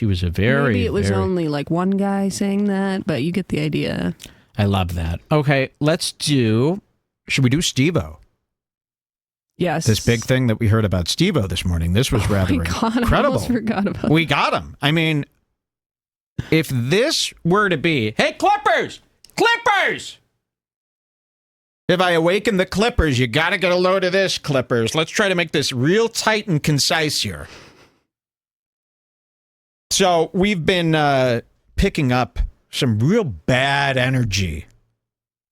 He was a very... Maybe it was only like one guy saying that, but you get the idea. I love that. Okay, let's do... Should we do Steve-O? Yes. This big thing that we heard about Steve-O this morning. This was rather incredible. I almost forgot about We got him. I mean, if this were to be... Hey, Clippers! Clippers! If I awaken the Clippers, you got to get a load of this, Clippers. Let's try to make this real tight and concise here. So we've been picking up some real bad energy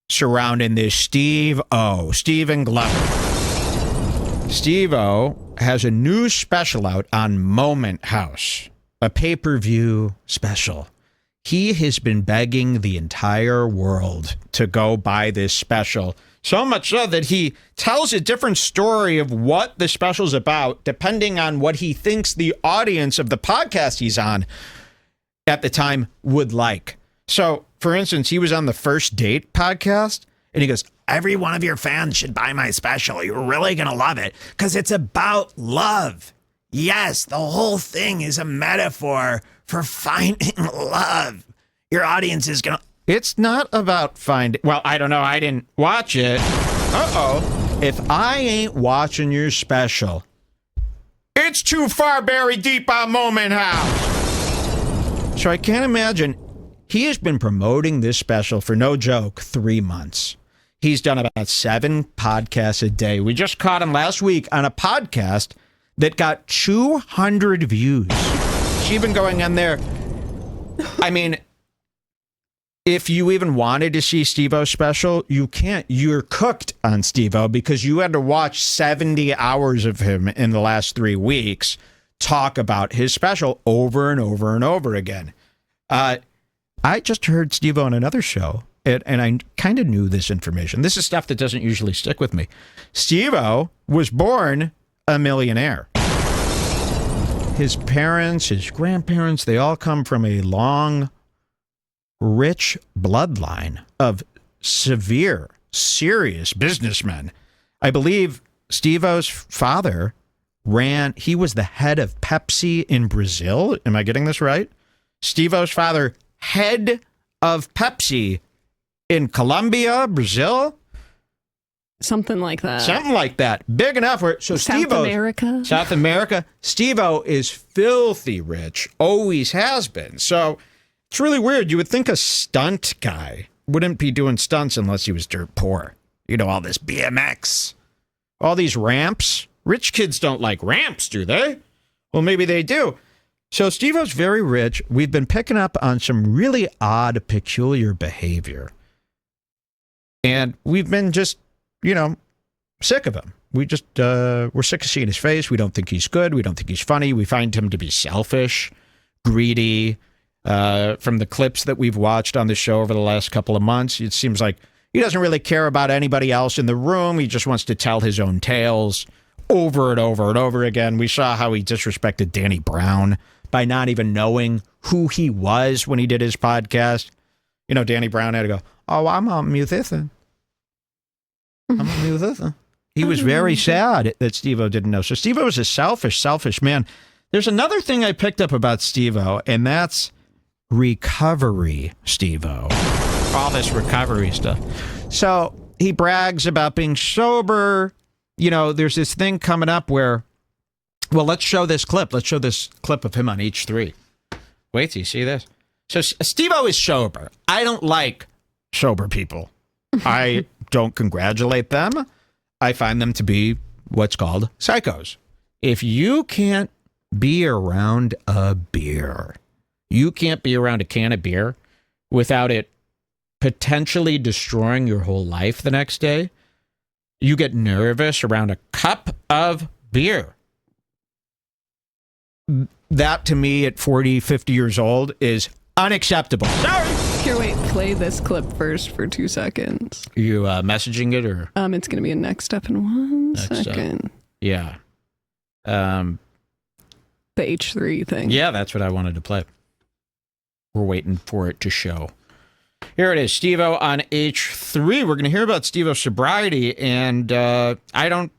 surrounding this Steve-O, Stephen Glover. Steve-O has a new special out on Moment House, a pay-per-view special. He has been begging the entire world to go buy this special, so much so that he tells a different story of what the special's about, depending on what he thinks the audience of the podcast he's on at the time would like. So, for instance, he was on the First Date podcast, and he goes, every one of your fans should buy my special. You're really going to love it, because it's about love. Yes, the whole thing is a metaphor for finding love. Your audience is going to... It's not about finding... Well, I don't know. I didn't watch it. Uh-oh. If I ain't watching your special, it's too far buried deep on Moment House. So I can't imagine. He has been promoting this special for, no joke, 3 months. He's done about 7 podcasts a day. We just caught him last week on a podcast that got 200 views. She's been going on there. I mean... If you even wanted to see Steve-O's special, you can't. You're cooked on Steve-O because you had to watch 70 hours of him in the last 3 weeks talk about his special over and over and over again. I just heard Steve-O on another show, and I kind of knew this information. This is stuff that doesn't usually stick with me. Steve-O was born a millionaire. His parents, his grandparents, they all come from a long... rich bloodline of severe, serious businessmen. I believe Steve-O's father he was the head of Pepsi in Brazil. Am I getting this right? Steve-O's father, head of Pepsi in Colombia, Brazil? Something like that. Something like that. Big enough where... So South America. South America. Steve-O is filthy rich. Always has been. So... It's really weird. You would think a stunt guy wouldn't be doing stunts unless he was dirt poor. You know, all this BMX, all these ramps. Rich kids don't like ramps, do they? Well, maybe they do. So Steve-O's very rich. We've been picking up on some really odd, peculiar behavior. And we've been just, sick of him. We're sick of seeing his face. We don't think he's good. We don't think he's funny. We find him to be selfish, greedy. From the clips that we've watched on the show over the last couple of months, it seems like he doesn't really care about anybody else in the room. He just wants to tell his own tales over and over and over again. We saw how he disrespected Danny Brown by not even knowing who he was when he did his podcast. Danny Brown had to go, oh, I'm a musician. I'm a musician. He was very sad that Steve-O didn't know. So Steve-O is a selfish man. There's another thing I picked up about Steve-O, and that's recovery Steve-O. All this recovery stuff. So he brags about being sober. There's this thing coming up where, well, let's show this clip. Let's show this clip of him on H3. Wait till you see this. So Steve-O is sober. I don't like sober people. I don't congratulate them. I find them to be what's called psychos. If you can't be around a beer, you can't be around a can of beer without it potentially destroying your whole life the next day. You get nervous around a cup of beer. That, to me, at 40, 50 years old, is unacceptable. Sorry. Here, wait, play this clip first for 2 seconds. Are you messaging it, or? It's going to be a next step in 1 second. Yeah. The H3 thing. Yeah, that's what I wanted to play. We're waiting for it to show. Here it is, Steve-O on H3. We're going to hear about Steve-O's sobriety, and I don't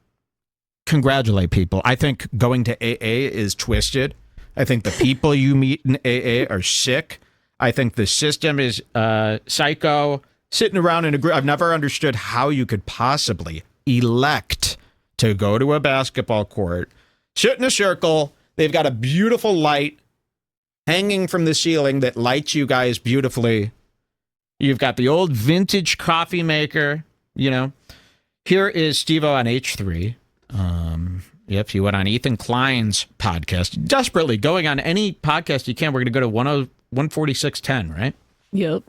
congratulate people. I think going to AA is twisted. I think the people you meet in AA are sick. I think the system is psycho. Sitting around in a group, I've never understood how you could possibly elect to go to a basketball court, sit in a circle. They've got a beautiful light hanging from the ceiling that lights you guys beautifully. You've got the old vintage coffee maker, you know. Here is Steve-O on H3. If you went on Ethan Klein's podcast, desperately going on any podcast you can, we're going to go to 146.10, right? Yep.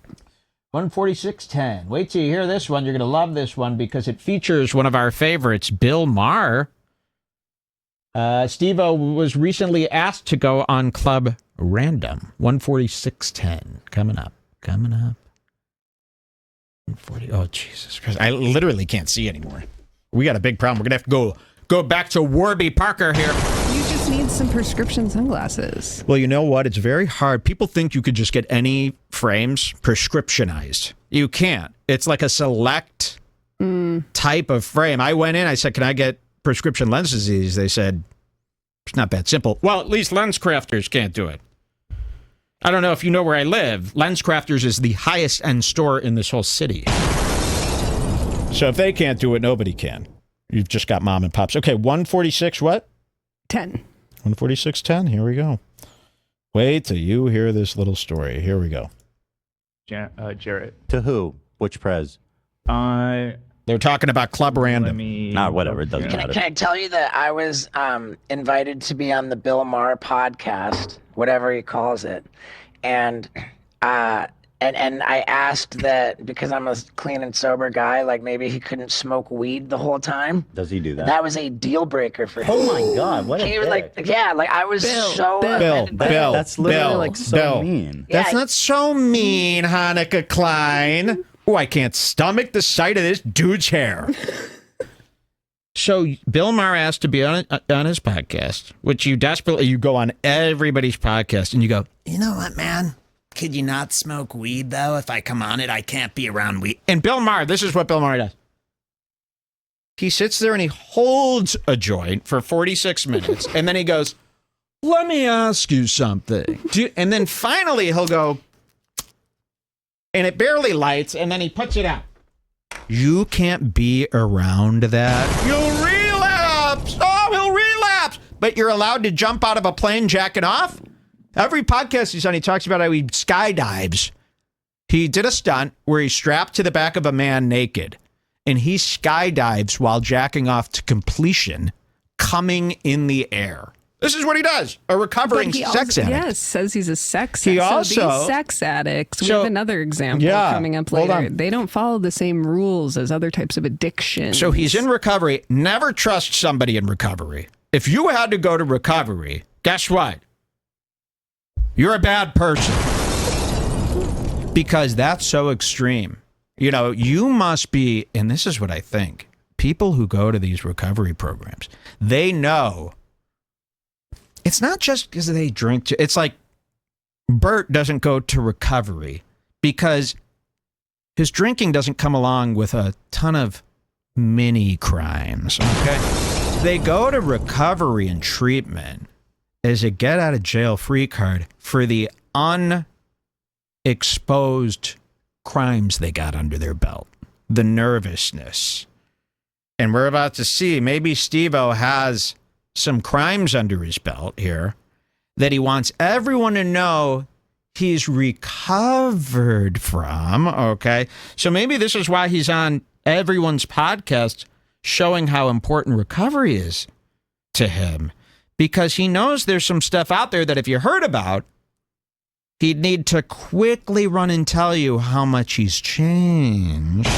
146.10. Wait till you hear this one. You're going to love this one because it features one of our favorites, Bill Maher. Steve-O was recently asked to go on Club Random. 146.10. Coming up. 140. Oh, Jesus Christ. I literally can't see anymore. We got a big problem. We're going to have to go back to Warby Parker here. You just need some prescription sunglasses. Well, you know what? It's very hard. People think you could just get any frames prescriptionized. You can't. It's like a select type of frame. I went in, I said, can I get prescription lenses? They said, it's not that simple. Well, at least Lens Crafters can't do it. I don't know if you know where I live. Lens Crafters is the highest end store in this whole city. So if they can't do it, nobody can. You've just got mom and pops. Okay, 146 what? 10. 146.10. Here we go. Wait till you hear this little story. Here we go. Jarrett. To who? Which prez? They're talking about Club Random. Whatever. It doesn't matter. Can I tell you that I was invited to be on the Bill Maher podcast, whatever he calls it, and I asked that because I'm a clean and sober guy, like maybe he couldn't smoke weed the whole time. Does he do that? That was a deal breaker for him. Oh my God! What? He was like, yeah, like I was offended by that. That's literally like so mean. That's not so mean, Hanukkah Klein. Oh, I can't stomach the sight of this dude's hair. So Bill Maher asked to be on his podcast, which you go on everybody's podcast and you go, you know what, man? Could you not smoke weed, though? If I come on it, I can't be around weed. And Bill Maher, this is what Bill Maher does. He sits there and he holds a joint for 46 minutes, and then he goes, let me ask you something. And then finally he'll go, and it barely lights, and then he puts it out. You can't be around that. You'll relapse. Oh, he'll relapse. But you're allowed to jump out of a plane jacking off? Every podcast he's on, he talks about how he skydives. He did a stunt where he's strapped to the back of a man naked, and he skydives while jacking off to completion, coming in the air. This is what he does. A recovering sex addict. Yes, says he's a sex He addict. also- So these sex addicts, we have another example coming up hold later. on. They don't follow the same rules as other types of addiction. So he's in recovery. Never trust somebody in recovery. If you had to go to recovery, guess what? You're a bad person. Because that's so extreme. You know, you must be, and this is what I think, people who go to these recovery programs, they know it's not just because they drink. It's like Bert doesn't go to recovery because his drinking doesn't come along with a ton of mini crimes, okay? They go to recovery and treatment as a get out of jail free card for the unexposed crimes they got under their belt, the nervousness. And we're about to see, maybe Steve-O has some crimes under his belt here that he wants everyone to know he's recovered from, okay? So maybe this is why he's on everyone's podcast showing how important recovery is to him, because he knows there's some stuff out there that if you heard about, he'd need to quickly run and tell you how much he's changed.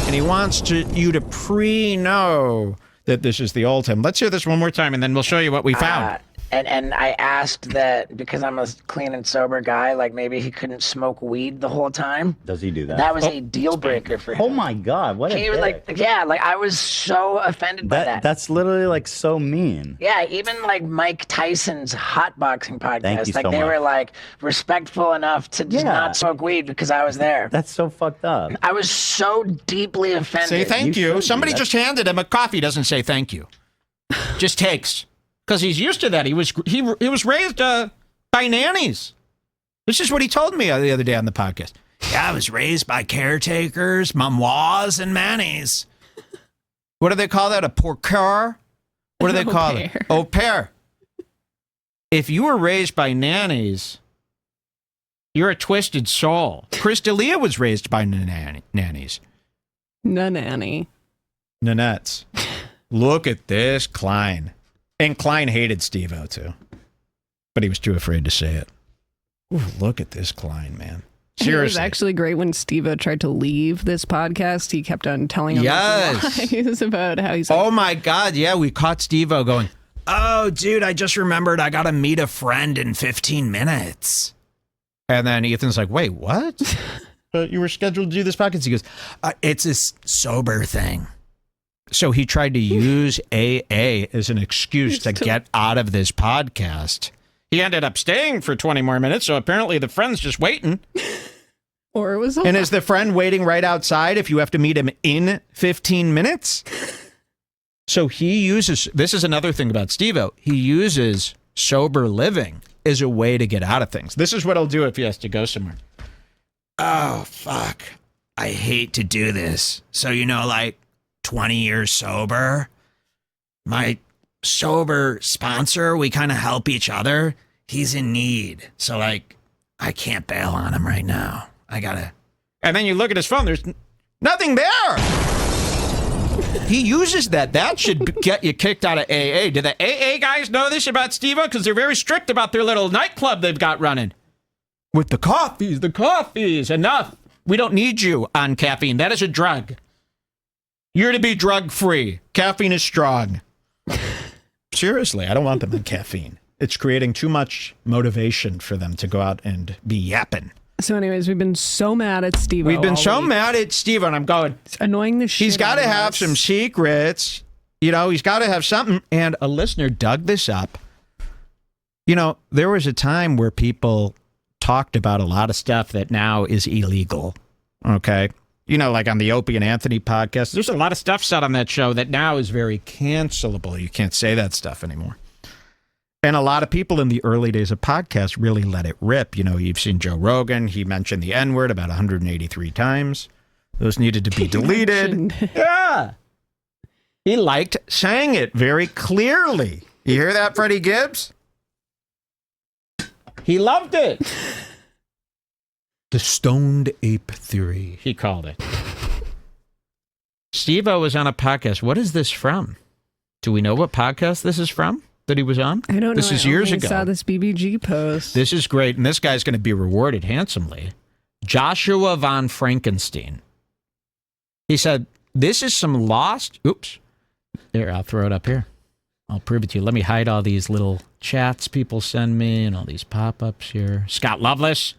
And he wants you to pre-know that this is the old him. Let's hear this one more time, and then we'll show you what we found. And I asked that because I'm a clean and sober guy, like maybe he couldn't smoke weed the whole time. Does he do that? That was a deal breaker for him. Oh my God! What? He was like, yeah, like I was so offended by that. That's literally like so mean. Yeah, even like Mike Tyson's hot boxing podcast, Thank you like so they much. were like respectful enough to just not smoke weed because I was there. That's so fucked up. I was so deeply offended. Say thank you. should be. Somebody just handed him a coffee, doesn't say thank you. Just takes. because he's used to that. He was raised by nannies. This is what he told me the other day on the podcast. Yeah, I was raised by caretakers, mamois, and nannies. What do they call that? A porqueur? What do they call it? Au pair. If you were raised by nannies, you're a twisted soul. Chris D'Elia was raised by nannies. Nanny. Nanettes. Look at this, Klein. And Klein hated Steve-O, too. But he was too afraid to say it. Ooh, look at this Klein, man. Seriously. It was actually great when Steve-O tried to leave this podcast. He kept on telling him lies about how he's like, oh, my God. Yeah, we caught Steve-O going, oh, dude, I just remembered I got to meet a friend in 15 minutes. And then Ethan's like, wait, what? But you were scheduled to do this podcast? He goes, it's this sober thing. So he tried to use AA as an excuse to get out of this podcast. He ended up staying for 20 more minutes, so apparently the friend's just waiting. Or it was And is the friend waiting right outside if you have to meet him in 15 minutes? So he uses, this is another thing about Steve-O, he uses sober living as a way to get out of things. This is what he'll do if he has to go somewhere. Oh, fuck. I hate to do this. So, 20 years sober. My sober sponsor, we kind of help each other. He's in need. So, I can't bail on him right now. I gotta. And then you look at his phone, there's nothing there. He uses that. That should get you kicked out of AA. Do the AA guys know this about Steve-O? Because they're very strict about their little nightclub they've got running. With the coffees, enough. We don't need you on caffeine. That is a drug. You're to be drug-free. Caffeine is strong. Seriously, I don't want them on caffeine. It's creating too much motivation for them to go out and be yapping. So anyways, we've been so mad at Steve-O. We've been so mad at Steve-O, and I'm going, it's annoying the shit. He's got to have some secrets. He's got to have something. And a listener dug this up. There was a time where people talked about a lot of stuff that now is illegal. Okay? Like on the Opie and Anthony podcast, there's a lot of stuff said on that show that now is very cancelable. You can't say that stuff anymore. And a lot of people in the early days of podcasts really let it rip. You've seen Joe Rogan. He mentioned the N-word about 183 times. Those needed to be deleted. Yeah. He liked saying it very clearly. You hear that, Freddie Gibbs? He loved it. The stoned ape theory, he called it. Steve-O was on a podcast. What is this from? Do we know what podcast this is from that he was on? I don't know. This is years ago. I saw this BBG post. This is great, and this guy's going to be rewarded handsomely. Joshua von Frankenstein. He said, this is some lost... Oops. There, I'll throw it up here. I'll prove it to you. Let me hide all these little chats people send me and all these pop-ups here. Scott Loveless.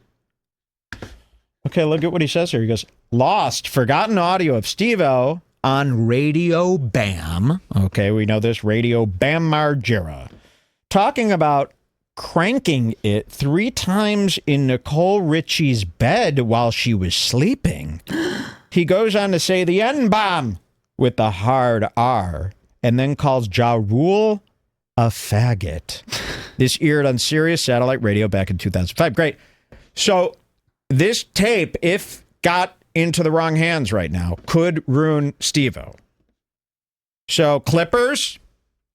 Okay, look at what he says here. He goes, lost, forgotten audio of Steve-O on Radio Bam. Okay, we know this, Radio Bam Margera. Talking about cranking it 3 times in Nicole Richie's bed while she was sleeping. He goes on to say the N-bomb with the hard R and then calls Ja Rule a faggot. This aired on Sirius Satellite Radio back in 2005. Great. So this tape, if got into the wrong hands right now, could ruin Steve-O. So, Clippers,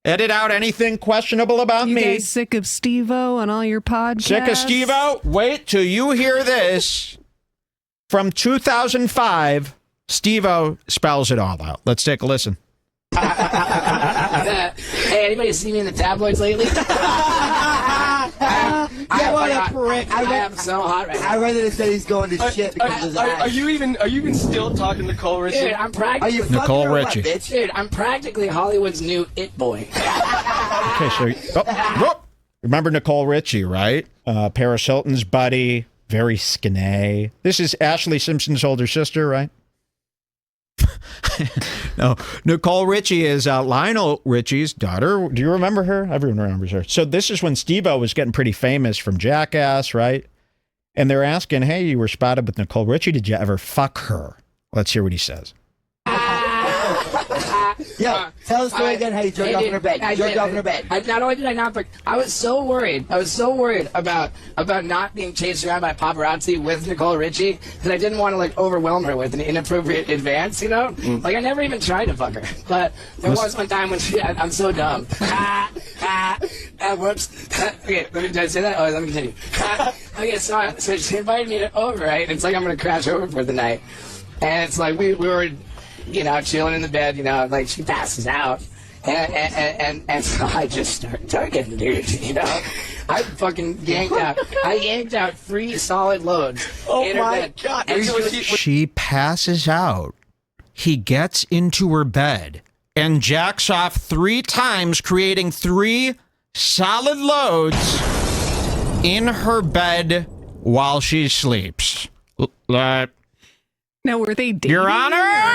edit out anything questionable about you me. Guys sick of Steve-O on all your podcasts? Sick of Steve-O? Wait till you hear this. From 2005, Steve-O spells it all out. Let's take a listen. Hey, anybody see me in the tabloids lately? I am so hot right now. I read that it said he's going to shit because of his eyes. Are you even still talking to Nicole Richie? Dude, I'm practically... Are you Nicole fucking or Richie. what, bitch? Dude, I'm practically Hollywood's new it boy. Okay, so... remember Nicole Richie, right? Paris Hilton's buddy, very skinny. This is Ashley Simpson's older sister, right? No, Nicole Richie is Lionel Richie's daughter. Do you remember her? Everyone remembers her. So this is when Steve-O was getting pretty famous from Jackass, right? And they're asking, hey, you were spotted with Nicole Richie. Did you ever fuck her? Let's hear what he says. Yeah, tell the story again how you jerked off in her bed. You jerked off in her bed. Not only did I not, but I was so worried. I was so worried about not being chased around by paparazzi with Nicole Richie that I didn't want to like overwhelm her with an inappropriate advance. You know, like I never even tried to fuck her. But there was one time when I'm so dumb. Whoops. Okay, did I say that? Oh, let me continue. Okay, so she invited me over, right? It's like I'm gonna crash over for the night, and it's like we were, you know, chilling in the bed, you know, like she passes out, and so I just start tugging, dude, you know. I fucking yanked out. I yanked out 3 solid loads. Oh in her my bed. God! And so She passes out. He gets into her bed and jacks off 3 times, creating 3 solid loads in her bed while she sleeps. Now, were they dating? Your Honor!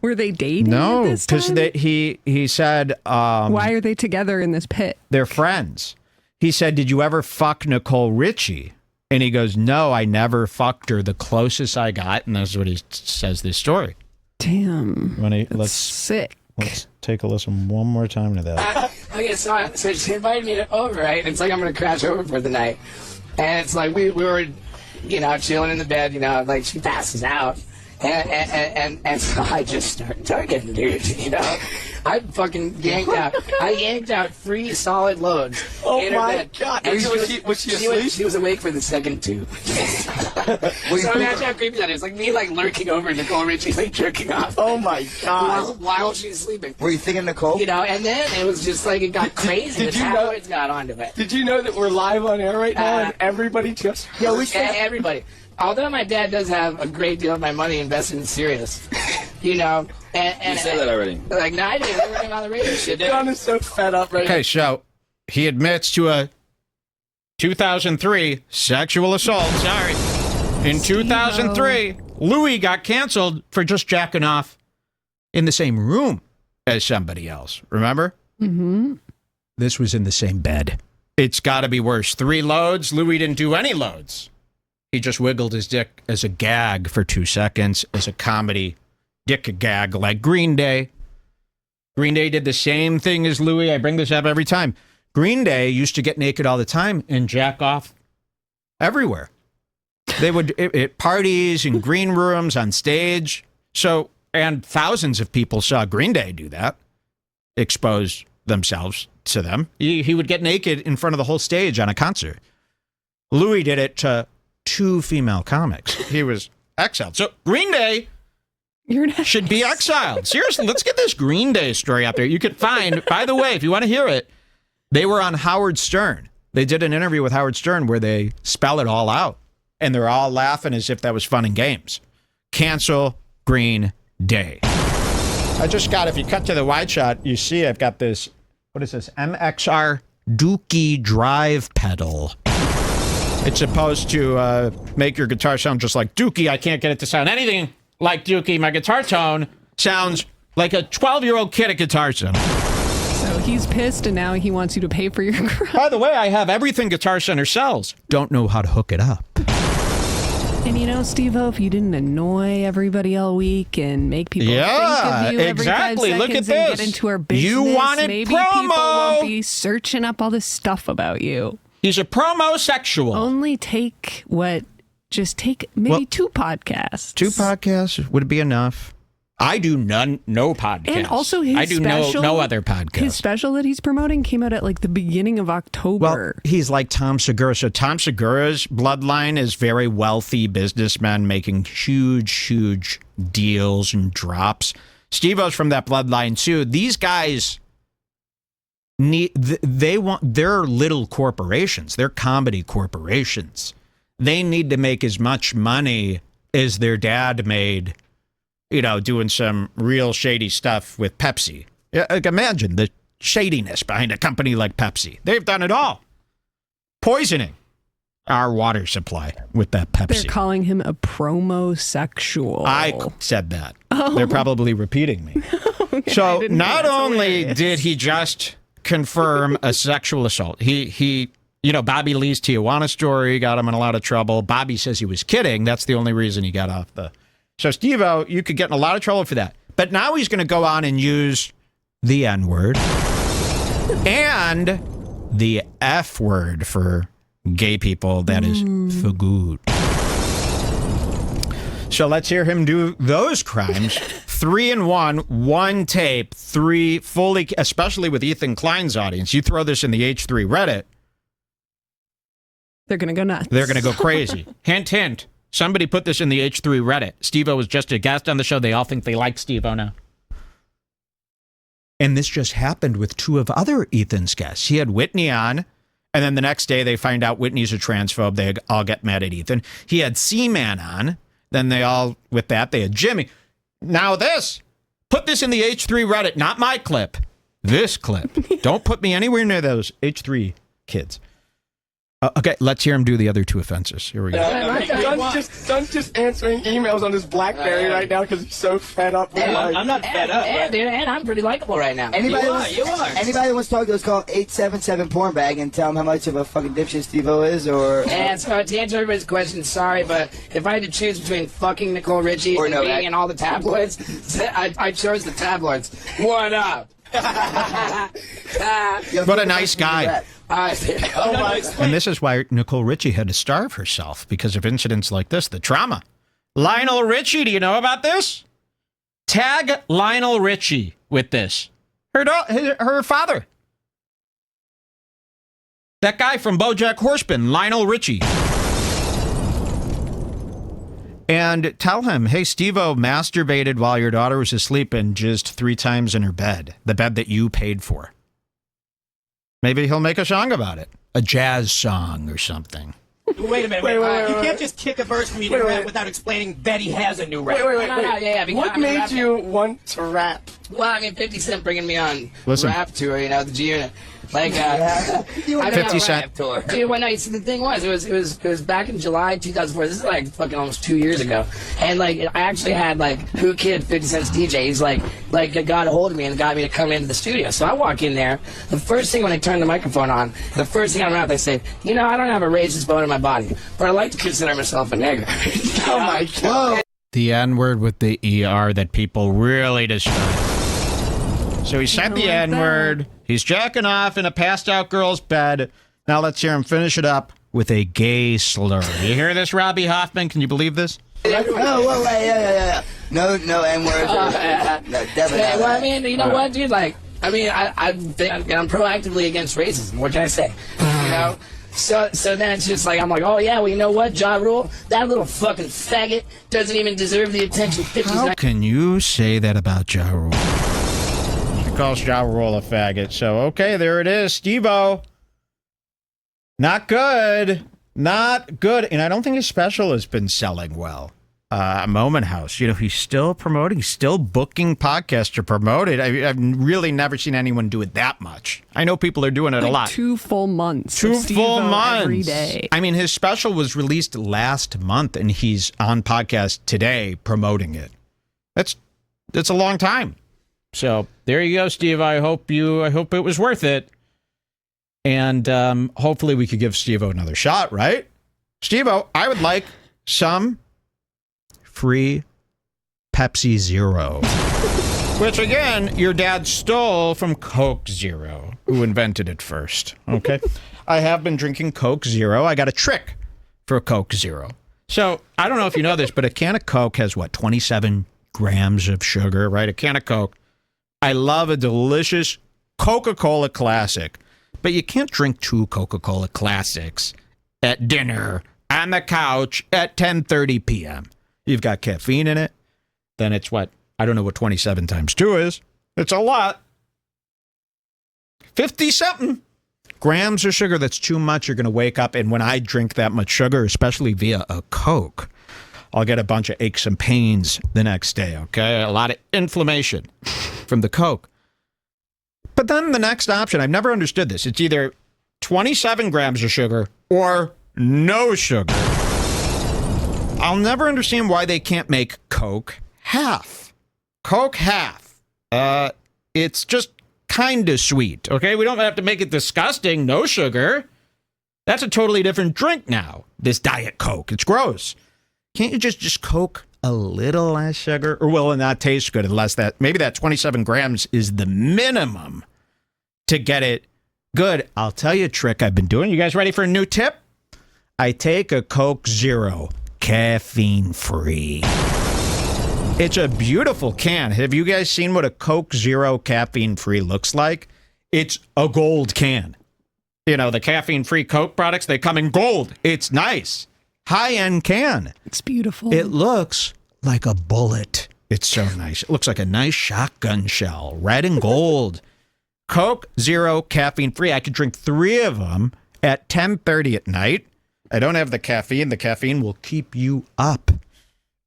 Were they dating? No, because he said. Why are they together in this pit? They're friends. He said, "Did you ever fuck Nicole Richie?" And he goes, "No, I never fucked her. The closest I got," and that's what he says. This story. Damn. Let's sick. Let's take a listen one more time to that. Okay, so she invited me over, right? It's like I'm gonna crash over for the night, and it's like we were, you know, chilling in the bed, you know, like she passes out, and so I just start tugging, dude, you know. I fucking yanked out. I yanked out 3 solid loads. Oh in her my bed. God! And Was she asleep? She was awake for the second 2. So imagine how creepy that is. Like me, like lurking over Nicole Richie, like jerking off. Oh my God! While she's sleeping. Were you thinking Nicole? You know, and then it was just like it got crazy. Did The you know- tabloids got onto it. Did you know that we're live on air right now and everybody just... Yeah, we should. Everybody. Although my dad does have a great deal of my money invested in Sirius, you know, and You said that already. like, no, I didn't. We're on the radio shit. John is so fed up right Okay, so he admits to a 2003 sexual assault. Sorry. In 2003, Louis got canceled for just jacking off in the same room as somebody else. Remember? Mm-hmm. This was in the same bed. It's got to be worse. 3 loads. Louis didn't do any loads. He just wiggled his dick as a gag for 2 seconds as a comedy dick gag like Green Day. Green Day did the same thing as Louis. I bring this up every time. Green Day used to get naked all the time and jack off everywhere. They would at parties, in green rooms, on stage. So, and thousands of people saw Green Day do that, expose themselves to them. He would get naked in front of the whole stage on a concert. Louis did it to 2 female comics. He was exiled. So Green Day should be exiled. Seriously, let's get this Green Day story out there. You could find, by the way, if you want to hear it, they were on Howard Stern. They did an interview with Howard Stern where they spell it all out. And they're all laughing as if that was fun and games. Cancel Green Day. I just got, if you cut to the wide shot, you see I've got this, what is this? MXR Dookie drive pedal. It's supposed to make your guitar sound just like Dookie. I can't get it to sound anything like Dookie. My guitar tone sounds like a 12-year-old kid at Guitar Center. So he's pissed, and now he wants you to pay for your crime. By the way, I have everything Guitar Center sells. Don't know how to hook it up. And you know, Steve-O, if you didn't annoy everybody all week and make people think of you every 5 seconds Look at and this. get into our business, You wanted maybe promo. people won't be searching up all this stuff about you. He's a promosexual. Only take maybe 2 podcasts. 2 podcasts would be enough. I do no podcasts. And also his I do special, no other podcasts. His special that he's promoting came out at like the beginning of October. Well, he's like Tom Segura. So Tom Segura's bloodline is very wealthy businessmen making huge deals and drops. Steve-O's from that bloodline too. These guys they're little corporations. They're comedy corporations. They need to make as much money as their dad made, you know, doing some real shady stuff with Pepsi. Like, imagine the shadiness behind a company like Pepsi. They've done it all. Poisoning our water supply with that Pepsi. They're calling him a promosexual. I said that. Oh. They're probably repeating me. Okay, so not only did he just confirm a sexual assault, he you know, Bobby Lee's Tijuana story got him in a lot of trouble. Bobby says he was kidding. That's the only reason he got off the So, Steve-O, you could get in a lot of trouble for that. But now he's going to go on and use the N-word and the F-word for gay people. That is fagoot. So let's hear him do those crimes. 3 in 1, one tape, 3 fully, especially with Ethan Klein's audience. You throw this in the H3 Reddit, they're going to go nuts. They're going to go crazy. Hint, hint. Somebody put this in the H3 Reddit. Steve-O was just a guest on the show. They all think they like Steve-O now. And this just happened with 2 of other Ethan's guests. He had Whitney on, and then the next day they find out Whitney's a transphobe. They all get mad at Ethan. He had C-Man on. Then they had Jimmy. Now this. Put this in the H3 Reddit. Not my clip. This clip. Don't put me anywhere near those H3 kids. Okay, let's hear him do the other 2 offenses. Here we go. Son's just answering emails on his BlackBerry right now because he's so fed up with life. I'm not fed up. And I'm pretty likable right now. Anybody that wants to talk to us, call 877-PORN-BAG and tell him how much of a fucking dipshit Steve-O is, or... And so to answer everybody's question, sorry, but if I had to choose between fucking Nicole Richie and being in all the tabloids, I chose the tabloids. What up? What a nice guy. Oh and this is why Nicole Richie had to starve herself, because of incidents like this, the trauma. Lionel Richie, do you know about this? Tag Lionel Richie with this. Her father. That guy from BoJack Horseman, Lionel Richie. And tell him, hey, Steve-O masturbated while your daughter was asleep and jizzed 3 times in her bed, the bed that you paid for. Maybe he'll make a song about it. A jazz song or something. Wait a minute. Wait. You can't just kick a verse from your rap without explaining Betty has a new rap. Wait. What made you want to rap? Well, I mean, 50 Cent bringing me on rap tour, the G-Unit. Like, 50 Cent. Dude, well, no, the thing was, it was back in July 2004. This is like fucking almost 2 years ago. And like, I actually had like Who Kid, 50 Cent's DJ. He's like got a hold of me and got me to come into the studio. So I walk in there. The first thing when I turn the microphone on, the first thing I'm out, they say, I don't have a racist bone in my body, but I like to consider myself a nigger. Oh my God. The N-word with the ER that people really despise. So he said the N-word. He's jacking off in a passed-out girl's bed. Now let's hear him finish it up with a gay slur. You hear this, Robbie Hoffman? Can you believe this? Oh, yeah. No N-words. No, definitely not. Well, I mean, you know what, dude? Like, I mean, I'm proactively against racism. What can I say? So then it's just like, I'm like, oh yeah, well, you know what, Ja Rule? That little fucking faggot doesn't even deserve the attention 50's. How can you say that about Ja Rule? She calls Ja Rule a faggot. So, okay, there it is. Steve-O. Not good. Not good. And I don't think his special has been selling well. Moment House. He's still promoting, he's still booking podcasts to promote it. I've really never seen anyone do it that much. I know people are doing it a lot. 2 full months. 2 full months. Every day. I mean, his special was released last month, and he's on podcast today promoting it. That's a long time. So there you go, Steve. I hope it was worth it. And hopefully we could give Steve-O another shot, right? Steve-O, I would like some free Pepsi Zero. Which, again, your dad stole from Coke Zero, who invented it first. Okay? I have been drinking Coke Zero. I got a trick for Coke Zero. So, I don't know if you know this, but a can of Coke has, 27 grams of sugar, right? A can of Coke. I love a delicious Coca-Cola Classic. But you can't drink 2 Coca-Cola Classics at dinner on the couch at 10:30 p.m. You've got caffeine in it. Then it's I don't know what 27 times 2 is. It's a lot. 50-something grams of sugar. That's too much. You're going to wake up. And when I drink that much sugar, especially via a Coke, I'll get a bunch of aches and pains the next day. Okay. A lot of inflammation from the Coke. But then the next option, I've never understood this. It's either 27 grams of sugar or no sugar. I'll never understand why they can't make Coke half. Coke half. It's just kind of sweet, okay? We don't have to make it disgusting. No sugar. That's a totally different drink now, this Diet Coke. It's gross. Can't you just Coke a little less sugar, or will it not taste good unless maybe that 27 grams is the minimum to get it good. I'll tell you a trick I've been doing. You guys ready for a new tip? I take a Coke Zero, caffeine free. It's a beautiful can. Have you guys seen what a Coke Zero caffeine free looks like? It's a gold can. You know, the caffeine free Coke products, they come in gold. It's nice. High-end can. It's beautiful. It looks like a bullet. It's so nice. It looks like a nice shotgun shell, red and gold. Coke Zero caffeine free. I could drink 3 of them at 10:30 at night. I don't have the caffeine. The caffeine will keep you up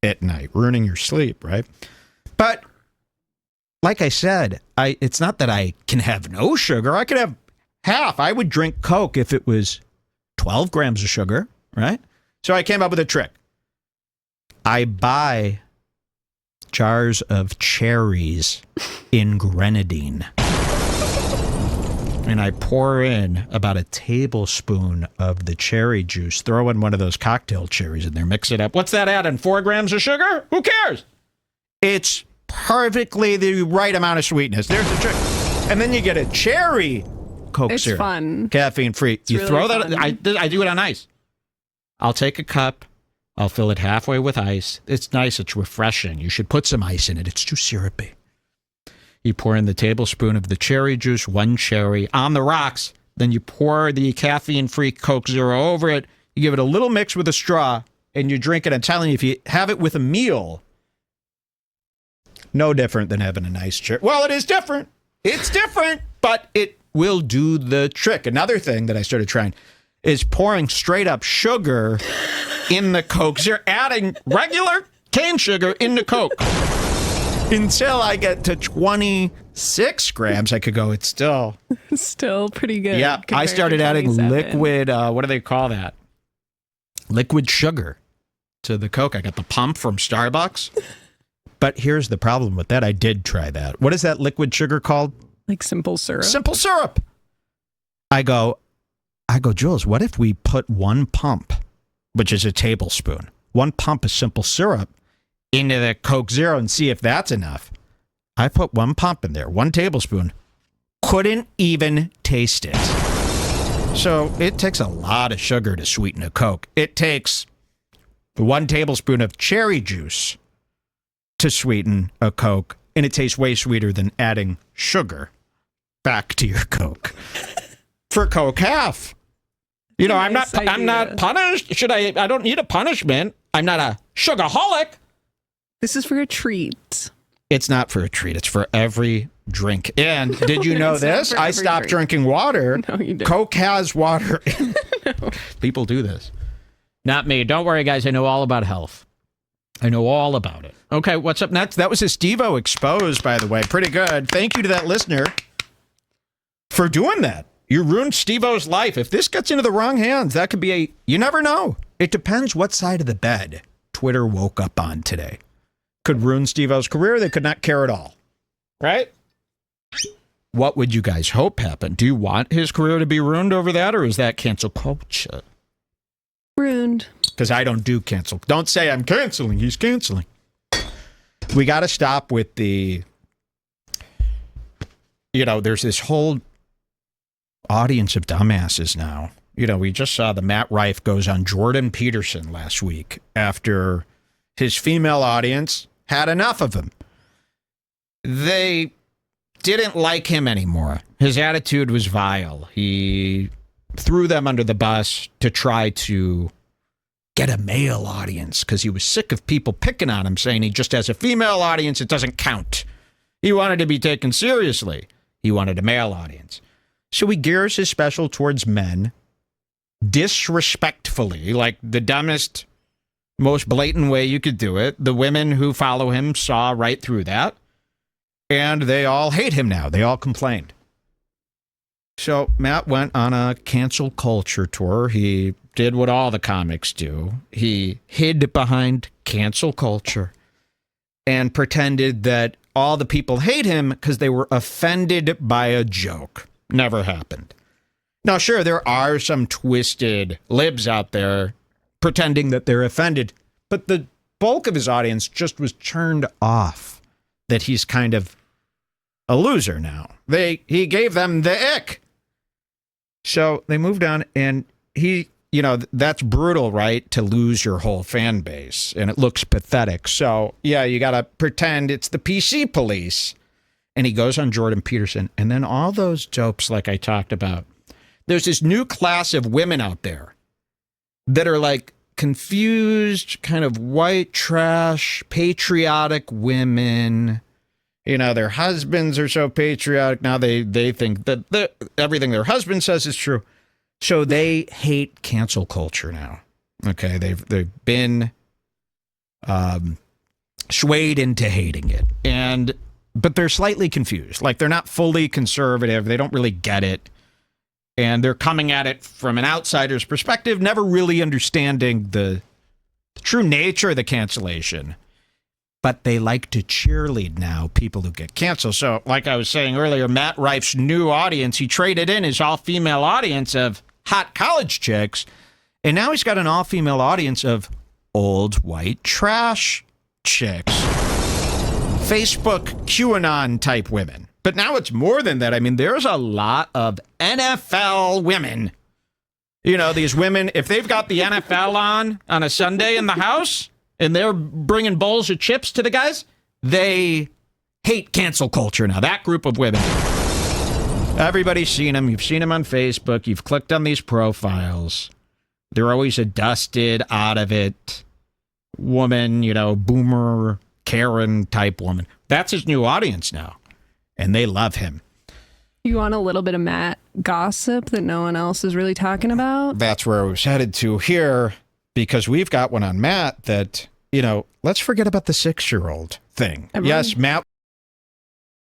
at night, ruining your sleep, right? But like I said, it's not that I can have no sugar. I could have half. I would drink Coke if it was 12 grams of sugar, right? So I came up with a trick. I buy jars of cherries in grenadine. And I pour in about a tablespoon of the cherry juice. Throw in one of those cocktail cherries in there. Mix it up. What's that adding? 4 grams of sugar? Who cares? It's perfectly the right amount of sweetness. There's the trick. And then you get a cherry Coke it's syrup. Fun. Caffeine free. It's you really throw that. fun. I do it on ice. I'll take a cup. I'll fill it halfway with ice. It's nice. It's refreshing. You should put some ice in it. It's too syrupy. You pour in the tablespoon of the cherry juice, 1 cherry on the rocks. Then you pour the caffeine-free Coke Zero over it. You give it a little mix with a straw, and you drink it. I'm telling you, if you have it with a meal, no different than having a nice cherry. Well, it is different. It's different, but it will do the trick. Another thing that I started trying is pouring straight up sugar in the Coke Zero, adding regular cane sugar in the Coke. Until I get to 26 grams, I could go, it's still pretty good. Yeah, I started adding liquid, what do they call that? Liquid sugar to the Coke. I got the pump from Starbucks. But here's the problem with that. I did try that. What is that liquid sugar called? Like simple syrup. Simple syrup. I go, Jules, what if we put 1 pump, which is a tablespoon, 1 pump of simple syrup into the Coke Zero and see if that's enough? I put 1 pump in there, 1 tablespoon. Couldn't even taste it. So it takes a lot of sugar to sweeten a Coke. It takes 1 tablespoon of cherry juice to sweeten a Coke, and it tastes way sweeter than adding sugar back to your Coke. For Coke half. You know, I'm not punished. I don't need a punishment. I'm not a sugarholic. This is for a treat. It's not for a treat. It's for every drink. And did you know this? I stopped drinking water. No, you didn't. Coke has water. No. People do this. Not me. Don't worry, guys. I know all about health. I know all about it. Okay, what's up next? That was a Steve-O exposed, by the way. Pretty good. Thank you to that listener for doing that. You ruined Steve-O's life. If this gets into the wrong hands, that could be you never know. It depends what side of the bed Twitter woke up on today. Could ruin Steve-O's career. They could not care at all. Right? What would you guys hope happened? Do you want his career to be ruined over that, or is that cancel culture? Ruined. Because I don't do cancel. Don't say I'm canceling. He's canceling. We got to stop with the, there's this whole audience of dumbasses now. We just saw the Matt Rife goes on Jordan Peterson last week after his female audience had enough of him. They didn't like him anymore. His attitude was vile. He threw them under the bus to try to get a male audience because he was sick of people picking on him, saying he just has a female audience. It doesn't count. He wanted to be taken seriously. He wanted a male audience. So he gears his special towards men disrespectfully, like the dumbest, most blatant way you could do it. The women who follow him saw right through that, and they all hate him now. They all complained. So Matt went on a cancel culture tour. He did what all the comics do. He hid behind cancel culture and pretended that all the people hate him because they were offended by a joke. Never happened. Now, sure, there are some twisted libs out there pretending that they're offended, but the bulk of his audience just was turned off that he's kind of a loser now. He gave them the ick. So they moved on, and that's brutal, right? To lose your whole fan base, and it looks pathetic. So, yeah, you got to pretend it's the PC police. And he goes on Jordan Peterson, and then all those dopes like I talked about. There's this new class of women out there that are like confused, kind of white trash, patriotic women. Their husbands are so patriotic now they think that everything their husband says is true. So they hate cancel culture now. Okay, they've been swayed into hating it, but they're slightly confused. Like, they're not fully conservative. They don't really get it, and they're coming at it from an outsider's perspective, never really understanding the true nature of the cancellation. But they like to cheerlead now people who get canceled. So, like I was saying earlier, Matt Rife's new audience, he traded in his all-female audience of hot college chicks, and now he's got an all-female audience of old white trash chicks. Facebook QAnon-type women. But now it's more than that. I mean, there's a lot of NFL women. These women, if they've got the NFL on a Sunday in the house, and they're bringing bowls of chips to the guys, they hate cancel culture now. That group of women. Everybody's seen them. You've seen them on Facebook. You've clicked on these profiles. They're always a dusted, out of it woman, boomer, Karen type woman. That's his new audience now. And they love him. You want a little bit of Matt gossip that no one else is really talking about? That's where I was headed to here. Because we've got one on Matt that, let's forget about the 6-year-old thing. Yes, Matt